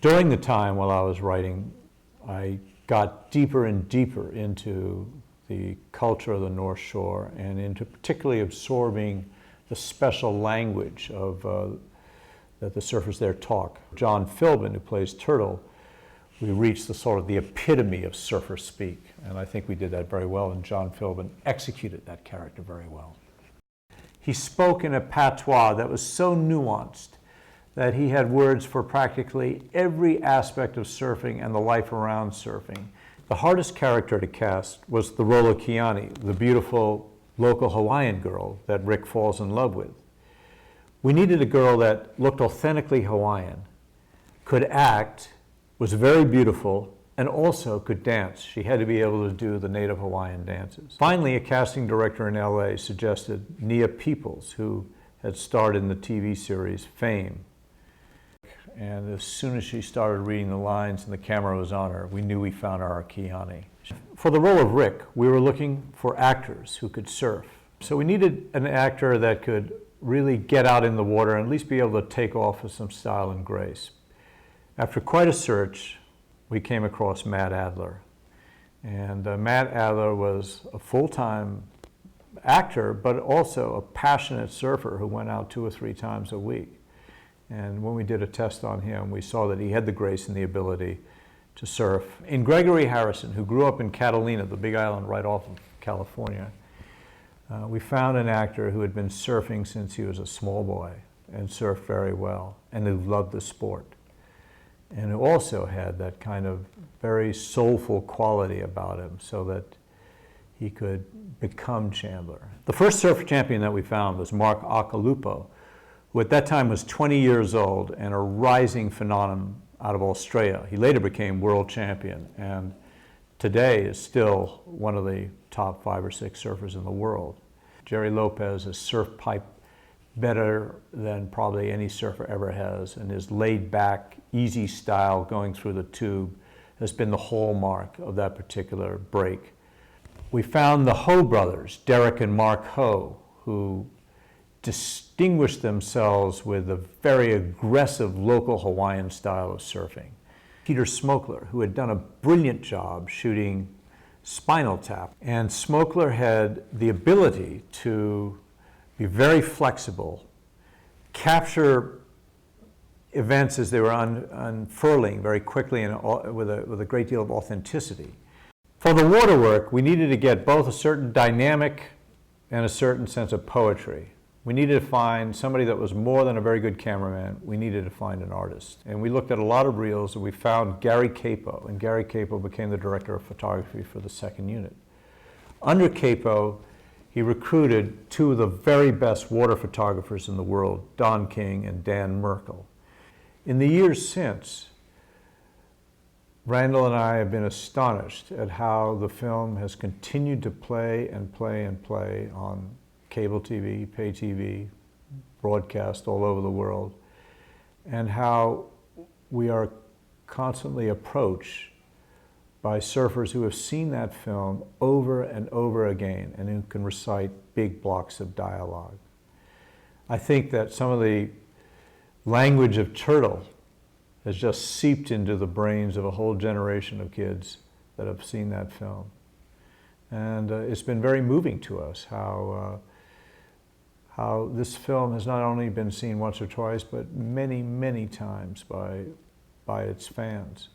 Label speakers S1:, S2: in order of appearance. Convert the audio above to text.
S1: During the time while I was writing, I got deeper and deeper into the culture of the North Shore and into particularly absorbing the special language of that the surfers there talk. John Philbin, who plays Turtle, we reached the sort of the epitome of surfer speak, and I think we did that very well, and John Philbin executed that character very well. He spoke in a patois that was so nuanced that he had words for practically every aspect of surfing and the life around surfing. The hardest character to cast was the role of Kiani, the beautiful local Hawaiian girl that Rick falls in love with. We needed a girl that looked authentically Hawaiian, could act, was very beautiful, and also could dance. She had to be able to do the native Hawaiian dances. Finally, a casting director in LA suggested Nia Peoples, who had starred in the TV series Fame. And as soon as she started reading the lines and the camera was on her, we knew we found our Kiani. For the role of Rick, we were looking for actors who could surf. So we needed an actor that could really get out in the water and at least be able to take off with some style and grace. After quite a search, we came across Matt Adler. And Matt Adler was a full-time actor, but also a passionate surfer who went out 2 or 3 times a week. And when we did a test on him, we saw that he had the grace and the ability to surf. In Gregory Harrison, who grew up in Catalina, the big island right off of California, we found an actor who had been surfing since he was a small boy and surfed very well and who loved the sport, and who also had that kind of very soulful quality about him so that he could become Chandler. The first surf champion that we found was Mark Akalupo, who at that time was 20 years old and a rising phenomenon out of Australia. He later became world champion and today is still one of the top 5 or 6 surfers in the world. Jerry Lopez has surf pipe better than probably any surfer ever has, and his laid back, easy style going through the tube has been the hallmark of that particular break. We found the Ho brothers, Derek and Mark Ho, who distinguished themselves with a very aggressive local Hawaiian style of surfing. Peter Smokler, who had done a brilliant job shooting Spinal Tap. And Smokler had the ability to be very flexible, capture events as they were unfurling very quickly and with a great deal of authenticity. For the water work, we needed to get both a certain dynamic and a certain sense of poetry. We needed to find somebody that was more than a very good cameraman. We needed to find an artist. And we looked at a lot of reels and we found Gary Capo, and Gary Capo became the director of photography for the second unit. Under Capo, he recruited 2 of the very best water photographers in the world, Don King and Dan Merkel. In the years since, Randall and I have been astonished at how the film has continued to play and play and play on cable TV, pay TV, broadcast all over the world, and how we are constantly approached by surfers who have seen that film over and over again and who can recite big blocks of dialogue. I think that some of the language of Turtle has just seeped into the brains of a whole generation of kids that have seen that film. And it's been very moving to us how this film has not only been seen once or twice, but many, many times by its fans.